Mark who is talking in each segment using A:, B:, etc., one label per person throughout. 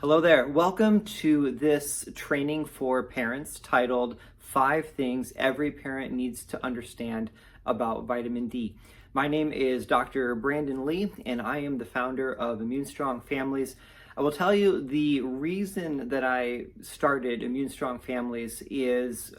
A: Hello there. Welcome to this training for parents titled 5 Things Every Parent Needs to Understand About Vitamin D. My name is Dr. Brandon Lee, and I am the founder of Immune Strong Families. I will tell you the reason that I started Immune Strong Families is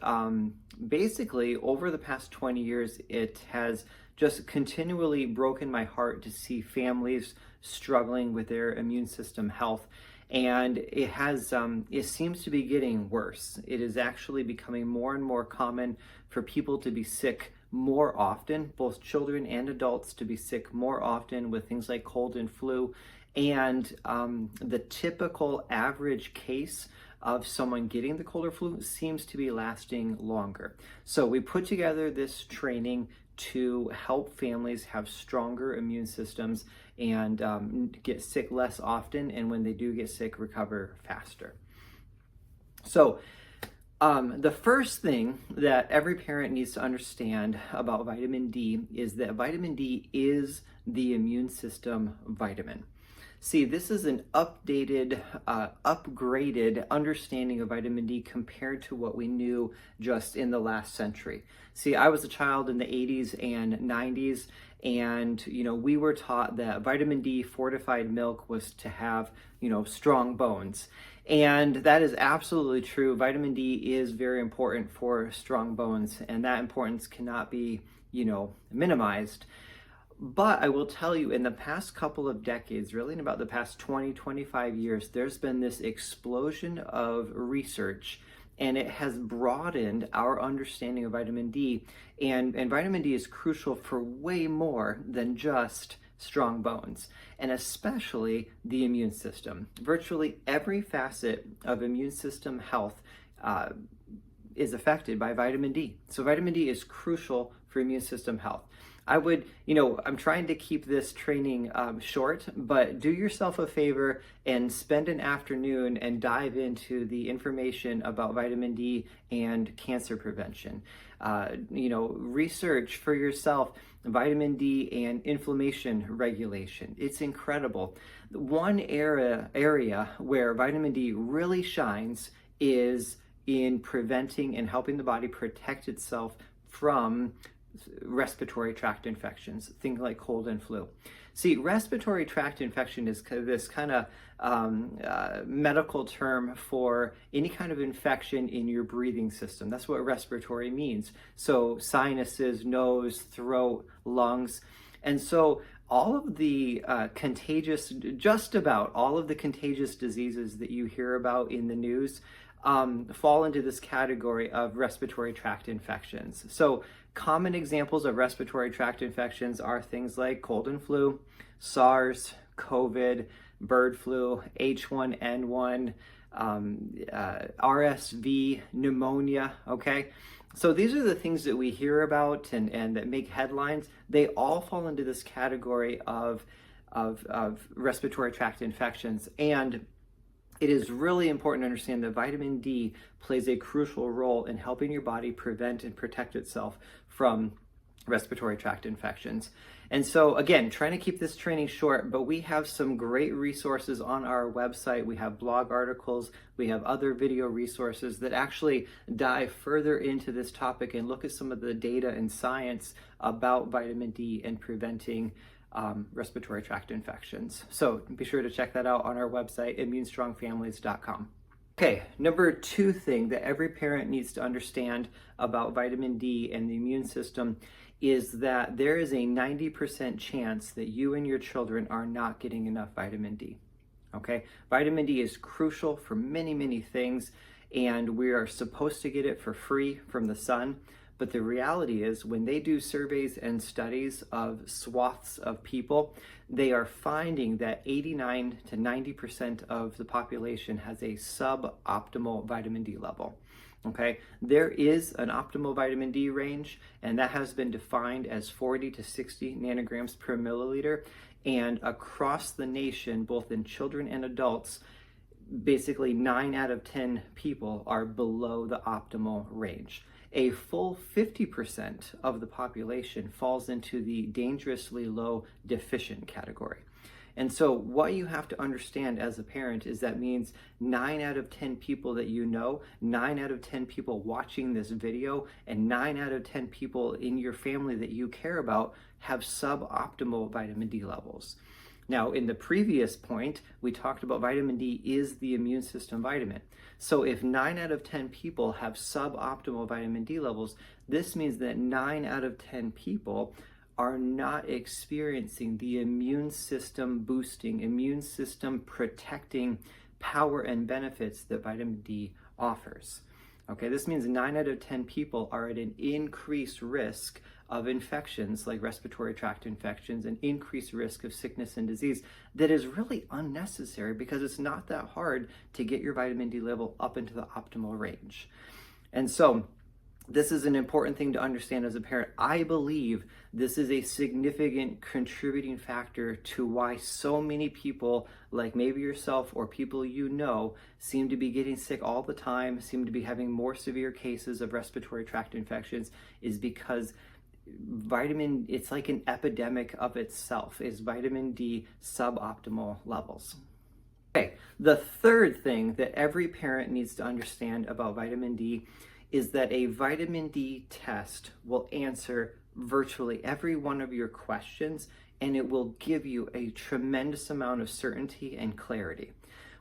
A: basically over the past 20 years, it has just continually broken my heart to see families struggling with their immune system health. And it seems to be getting worse. It is actually becoming more and more common for people to be sick more often, both children and adults to be sick more often with things like cold and flu. And the typical average case of someone getting the cold or flu seems to be lasting longer. So we put together this training to help families have stronger immune systems and get sick less often, and when they do get sick, recover faster. So the first thing that every parent needs to understand about vitamin D is that vitamin D is the immune system vitamin. See, this is an updated, upgraded understanding of vitamin D compared to what we knew just in the last century. See, I was a child in the 80s and 90s, and we were taught that vitamin D fortified milk was to have strong bones. And that is absolutely true. Vitamin D is very important for strong bones, and that importance cannot be minimized. But I will tell you, in the past couple of decades, really in about the past 20, 25 years, there's been this explosion of research, and it has broadened our understanding of vitamin D. And vitamin D is crucial for way more than just strong bones, and especially the immune system. Virtually every facet of immune system health is affected by vitamin D. So vitamin D is crucial for immune system health. I'm trying to keep this training short, but do yourself a favor and spend an afternoon and dive into the information about vitamin D and cancer prevention. Research for yourself vitamin D and inflammation regulation. It's incredible. One area where vitamin D really shines is in preventing and helping the body protect itself from respiratory tract infections, things like cold and flu. See, respiratory tract infection is this kind of medical term for any kind of infection in your breathing system. That's what respiratory means. So sinuses, nose, throat, lungs. And so all of the just about all of the contagious diseases that you hear about in the news fall into this category of respiratory tract infections. So common examples of respiratory tract infections are things like cold and flu, SARS, COVID, bird flu, H1N1, RSV, pneumonia, okay? So these are the things that we hear about and that make headlines. They all fall into this category of respiratory tract infections. And it is really important to understand that vitamin D plays a crucial role in helping your body prevent and protect itself from respiratory tract infections. And so again, trying to keep this training short, but we have some great resources on our website. We have blog articles, we have other video resources that actually dive further into this topic and look at some of the data and science about vitamin D and preventing respiratory tract infections. So be sure to check that out on our website, immunestrongfamilies.com. Okay, number 2 thing that every parent needs to understand about vitamin D and the immune system is that there is a 90% chance that you and your children are not getting enough vitamin D. Okay, vitamin D is crucial for many, many things, and we are supposed to get it for free from the sun. But the reality is, when they do surveys and studies of swaths of people, they are finding that 89 to 90% of the population has a suboptimal vitamin D level. Okay, there is an optimal vitamin D range, and that has been defined as 40 to 60 nanograms per milliliter. And across the nation, both in children and adults, basically 9 out of 10 people are below the optimal range. A full 50% of the population falls into the dangerously low deficient category. And so what you have to understand as a parent is that means 9 out of 10 people that you know, 9 out of 10 people watching this video, and 9 out of 10 people in your family that you care about have suboptimal vitamin D levels. Now, in the previous point, we talked about vitamin D is the immune system vitamin. So if 9 out of 10 people have suboptimal vitamin D levels, this means that 9 out of 10 people are not experiencing the immune system boosting, immune system protecting power and benefits that vitamin D offers. Okay, this means 9 out of 10 people are at an increased risk of infections like respiratory tract infections, an increased risk of sickness and disease that is really unnecessary because it's not that hard to get your vitamin D level up into the optimal range. And so this is an important thing to understand as a parent. I believe this is a significant contributing factor to why so many people, like maybe yourself or people you know, seem to be getting sick all the time, seem to be having more severe cases of respiratory tract infections, is because it's like an epidemic of itself, is vitamin D suboptimal levels. Okay, the third thing that every parent needs to understand about vitamin D is that a vitamin D test will answer virtually every one of your questions, and it will give you a tremendous amount of certainty and clarity.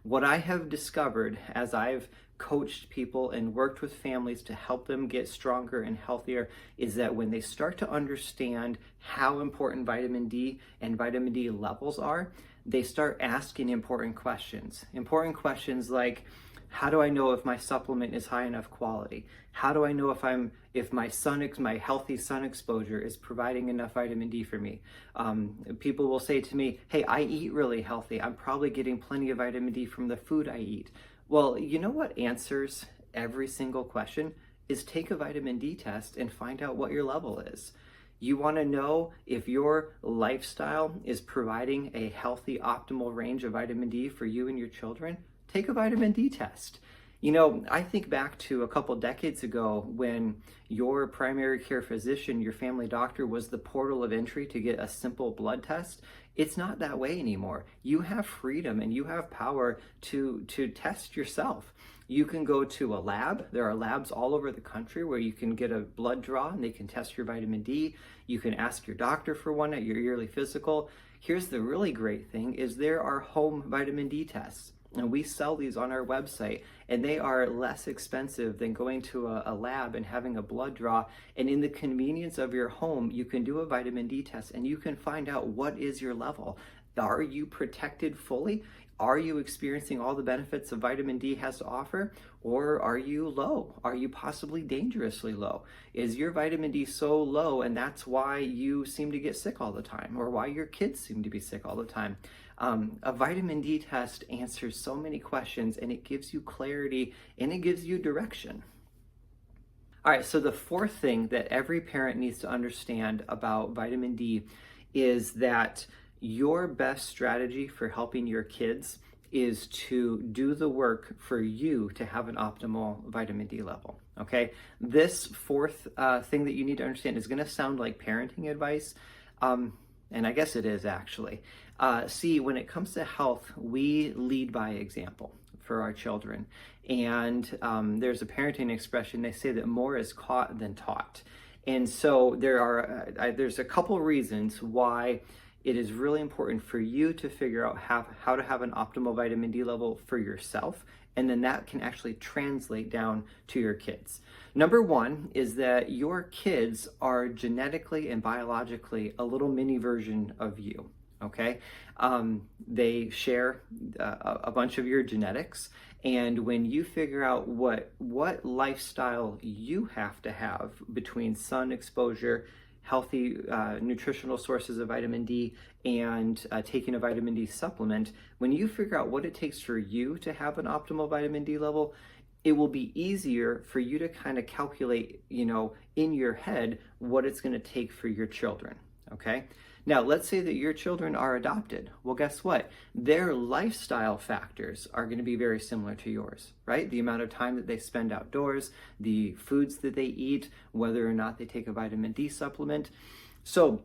A: What I have discovered as I've coached people and worked with families to help them get stronger and healthier is that when they start to understand how important vitamin D and vitamin D levels are, they start asking important questions. Important questions like, how do I know if my supplement is high enough quality? How do I know if my healthy sun exposure is providing enough vitamin D for me? People will say to me, hey, I eat really healthy. I'm probably getting plenty of vitamin D from the food I eat. Well, you know what answers every single question is take a vitamin D test and find out what your level is. You want to know if your lifestyle is providing a healthy, optimal range of vitamin D for you and your children? Take a vitamin D test. You know, I think back to a couple decades ago when your primary care physician, your family doctor, was the portal of entry to get a simple blood test. It's not that way anymore. You have freedom and you have power to test yourself. You can go to a lab. There are labs all over the country where you can get a blood draw and they can test your vitamin D. You can ask your doctor for one at your yearly physical. Here's the really great thing is there are home vitamin D tests. And we sell these on our website, and they are less expensive than going to a lab and having a blood draw. And in the convenience of your home, you can do a vitamin D test and you can find out what is your level. Are you protected fully? Are you experiencing all the benefits of vitamin D has to offer? Or are you low? Are you possibly dangerously low? Is your vitamin D so low and that's why you seem to get sick all the time, or why your kids seem to be sick all the time? A vitamin D test answers so many questions, and it gives you clarity and it gives you direction. All right, so the fourth thing that every parent needs to understand about vitamin D is that your best strategy for helping your kids is to do the work for you to have an optimal vitamin D level, okay? This fourth thing that you need to understand is gonna sound like parenting advice, and I guess it is actually. See, when it comes to health, we lead by example for our children. And there's a parenting expression, they say that more is caught than taught. And so there's a couple reasons why it is really important for you to figure out how to have an optimal vitamin D level for yourself, and then that can actually translate down to your kids. Number one is that your kids are genetically and biologically a little mini version of you, okay? They share a bunch of your genetics, and when you figure out what lifestyle you have to have between sun exposure, healthy nutritional sources of vitamin D, and taking a vitamin D supplement, when you figure out what it takes for you to have an optimal vitamin D level, it will be easier for you to kind of calculate, in your head what it's going to take for your children, okay? Now, let's say that your children are adopted. Well, guess what? Their lifestyle factors are going to be very similar to yours, right? The amount of time that they spend outdoors, the foods that they eat, whether or not they take a vitamin D supplement. So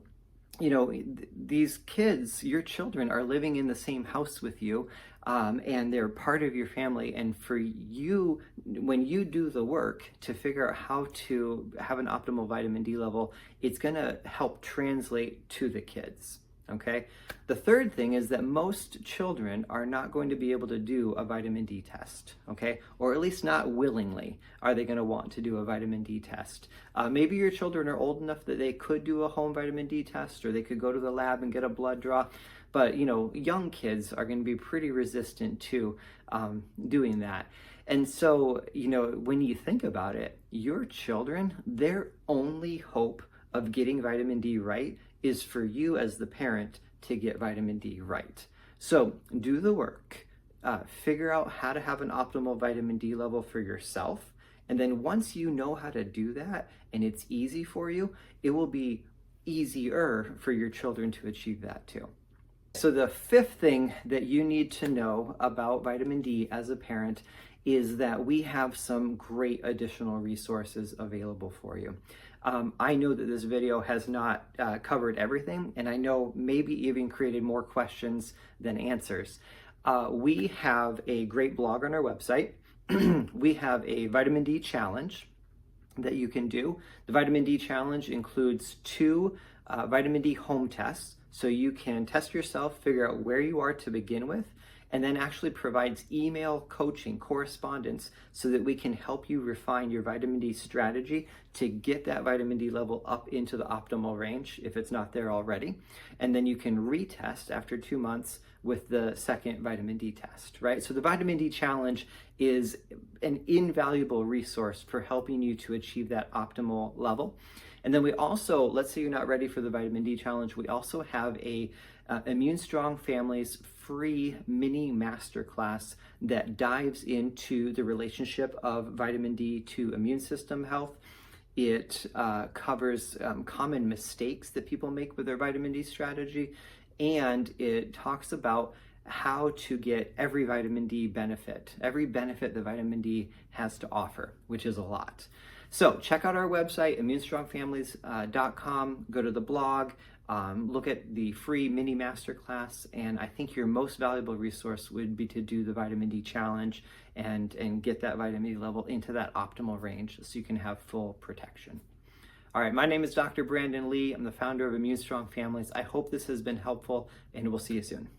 A: these kids, your children, are living in the same house with you, and they're part of your family. And for you, when you do the work to figure out how to have an optimal vitamin D level, it's going to help translate to the kids. Okay. The third thing is that most children are not going to be able to do a vitamin D test. Okay. Or at least not willingly are they going to want to do a vitamin D test. Maybe your children are old enough that they could do a home vitamin D test, or they could go to the lab and get a blood draw. But, young kids are going to be pretty resistant to doing that. And so, when you think about it, your children, their only hope of getting vitamin D right is for you as the parent to get vitamin D right. So do the work, figure out how to have an optimal vitamin D level for yourself. And then once you know how to do that and it's easy for you, it will be easier for your children to achieve that too. So the fifth thing that you need to know about vitamin D as a parent is that we have some great additional resources available for you. I know that this video has not covered everything, and I know maybe even created more questions than answers. We have a great blog on our website. We have a vitamin D challenge that you can do. The vitamin D challenge includes 2 vitamin D home tests. So you can test yourself, figure out where you are to begin with, and then actually provides email coaching correspondence so that we can help you refine your vitamin D strategy to get that vitamin D level up into the optimal range if it's not there already. And then you can retest after 2 months with the second vitamin D test, right? So the vitamin D challenge is an invaluable resource for helping you to achieve that optimal level. And then we also, let's say you're not ready for the vitamin D challenge, we also have a Immune Strong Families free mini masterclass that dives into the relationship of vitamin D to immune system health. It covers common mistakes that people make with their vitamin D strategy, and it talks about how to get every vitamin D benefit, every benefit the vitamin D has to offer, which is a lot. So check out our website, immunestrongfamilies.com, go to the blog, look at the free mini masterclass, and I think your most valuable resource would be to do the vitamin D challenge and get that vitamin D level into that optimal range so you can have full protection. All right, my name is Dr. Brandon Lee. I'm the founder of Immune Strong Families. I hope this has been helpful, and we'll see you soon.